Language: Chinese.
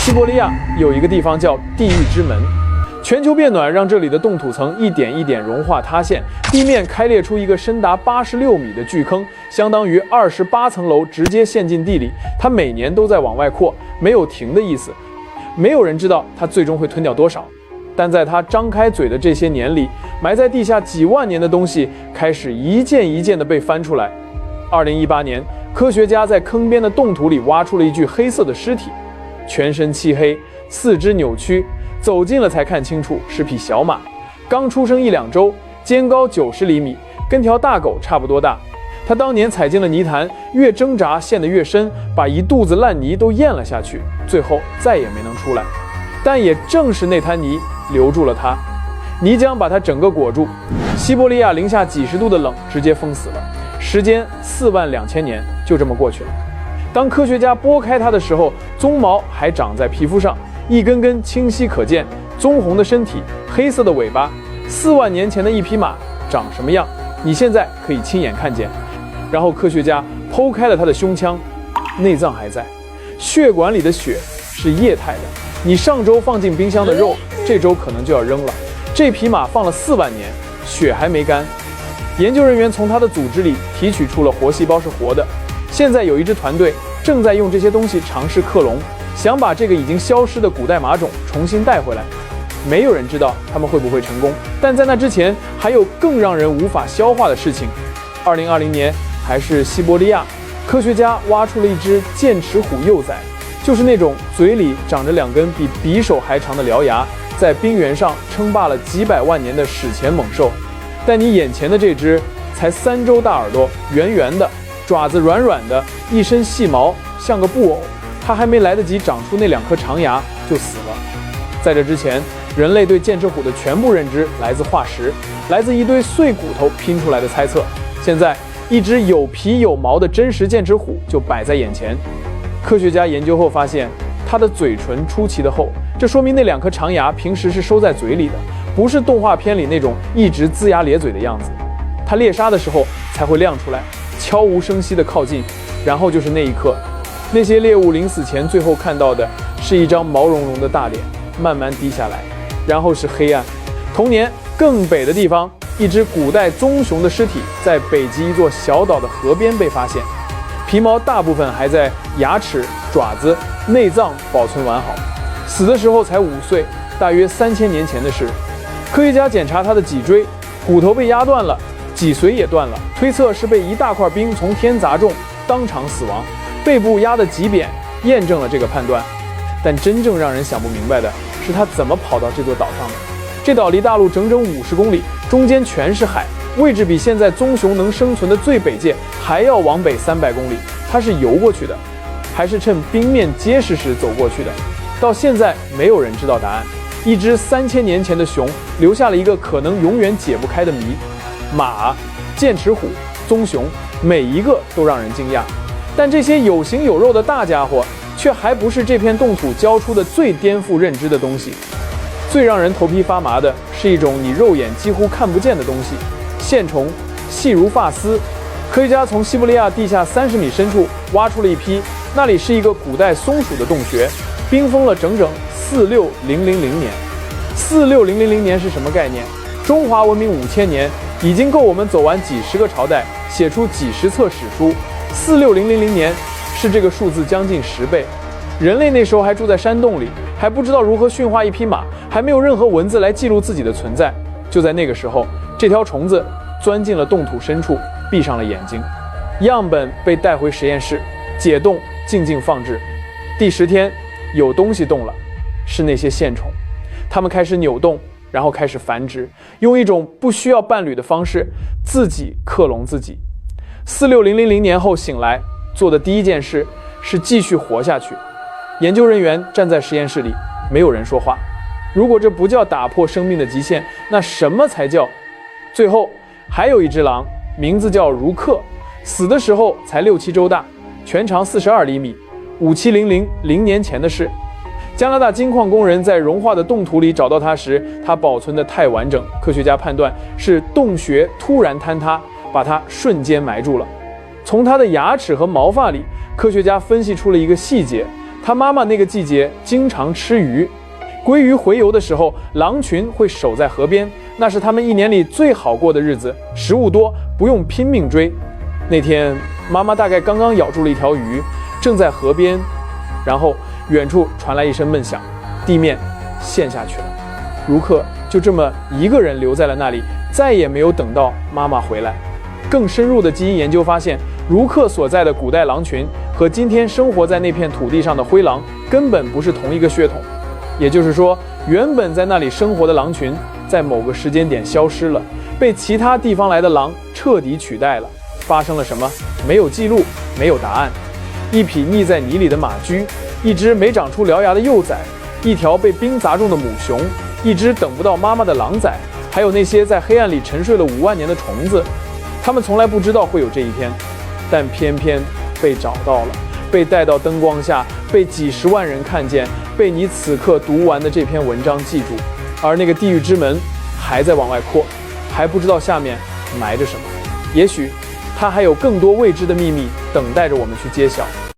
西伯利亚有一个地方叫地狱之门，全球变暖让这里的冻土层一点一点融化塌陷，地面开裂出一个深达86米的巨坑，相当于28层楼直接陷进地里。它每年都在往外扩，没有停的意思。没有人知道它最终会吞掉多少，但在它张开嘴的这些年里，埋在地下几万年的东西开始一件一件的被翻出来。2018年，科学家在坑边的冻土里挖出了一具黑色的尸体，全身漆黑，四肢扭曲，走近了才看清楚是匹小马，刚出生1-2周，肩高90厘米，跟条大狗差不多大。他当年踩进了泥潭，越挣扎陷得越深，把一肚子烂泥都咽了下去，最后再也没能出来。但也正是那滩泥留住了他，泥浆把他整个裹住。西伯利亚零下几十度的冷直接封死了，时间42000年就这么过去了。当科学家拨开它的时候，鬃毛还长在皮肤上，一根根清晰可见，棕红的身体，黑色的尾巴。4万年前的一匹马长什么样，你现在可以亲眼看见。然后科学家剖开了它的胸腔，内脏还在，血管里的血是液态的。你上周放进冰箱的肉，这周可能就要扔了。这匹马放了4万年，血还没干。研究人员从它的组织里提取出了活细胞是活的。现在有一支团队正在用这些东西尝试克隆，想把这个已经消失的古代马种重新带回来。没有人知道他们会不会成功，但在那之前还有更让人无法消化的事情。2020年还是西伯利亚，科学家挖出了一只剑齿虎幼崽，就是那种嘴里长着2根比匕首还长的獠牙，在冰原上称霸了几百万年的史前猛兽。但你眼前的这只才3周大耳朵，圆圆的，爪子软软的，一身细毛，像个布偶。它还没来得及长出那2颗长牙就死了。在这之前，人类对剑齿虎的全部认知来自化石，来自一堆碎骨头拼出来的猜测。现在一只有皮有毛的真实剑齿虎就摆在眼前。科学家研究后发现，它的嘴唇出奇的厚，这说明那2颗长牙平时是收在嘴里的，不是动画片里那种一直龇牙咧嘴的样子。它猎杀的时候才会亮出来，悄无声息地靠近，然后就是那一刻，那些猎物临死前最后看到的是一张毛茸茸的大脸，慢慢低下来，然后是黑暗。同年，更北的地方，一只古代棕熊的尸体在北极一座小岛的河边被发现，皮毛大部分还在牙齿、爪子、内脏保存完好，死的时候才5岁，大约3000年前的事。科学家检查它的脊椎，骨头被压断了，脊髓也断了，推测是被一大块冰从天砸中，当场死亡。背部压得极扁，验证了这个判断。但真正让人想不明白的是，他怎么跑到这座岛上的？这岛离大陆整整50公里，中间全是海，位置比现在棕熊能生存的最北界还要往北300公里。它是游过去的，还是趁冰面结实时走过去的？到现在没有人知道答案。一只3000年前的熊留下了一个可能永远解不开的谜。马、剑齿虎、棕熊，每一个都让人惊讶。但这些有形有肉的大家伙，却还不是这片冻土教出的最颠覆认知的东西。最让人头皮发麻的是一种你肉眼几乎看不见的东西——线虫，细如发丝。科学家从西伯利亚地下30米深处挖出了一批，那里是一个古代松鼠的洞穴，冰封了整整46000年。46000年是什么概念？中华文明5000年已经够我们走完几十个朝代，写出几十册史书。46000年是这个数字将近10倍。人类那时候还住在山洞里，还不知道如何驯化一匹马，还没有任何文字来记录自己的存在。就在那个时候，这条虫子钻进了冻土深处，闭上了眼睛。样本被带回实验室，解冻，静静放置。第10天，有东西动了，是那些线虫。它们开始扭动，然后开始繁殖，用一种不需要伴侣的方式，自己克隆自己。46000年后醒来，做的第一件事是继续活下去。研究人员站在实验室里，没有人说话。如果这不叫打破生命的极限，那什么才叫？最后还有一只狼，名字叫如克，死的时候才6、7周大，全长42厘米，57000年前的事。加拿大金矿工人在融化的冻土里找到它时，它保存得太完整，科学家判断是洞穴突然坍塌，把它瞬间埋住了。从它的牙齿和毛发里，科学家分析出了一个细节，他妈妈那个季节经常吃鱼，鲑鱼洄游的时候，狼群会守在河边，那是他们一年里最好过的日子，食物多，不用拼命追。那天，妈妈大概刚刚咬住了一条鱼，正在河边，然后远处传来一声闷响，地面陷下去了。如克就这么一个人留在了那里，再也没有等到妈妈回来。更深入的基因研究发现，如克所在的古代狼群和今天生活在那片土地上的灰狼根本不是同一个血统。也就是说，原本在那里生活的狼群，在某个时间点消失了，被其他地方来的狼彻底取代了。发生了什么？没有记录，没有答案。一匹溺在泥里的马驹，一只没长出獠牙的幼崽，一条被冰砸中的母熊，一只等不到妈妈的狼崽，还有那些在黑暗里沉睡了5万年的虫子。他们从来不知道会有这一天，但偏偏被找到了，被带到灯光下，被几十万人看见，被你此刻读完的这篇文章记住。而那个地狱之门还在往外扩，还不知道下面埋着什么。也许它还有更多未知的秘密等待着我们去揭晓。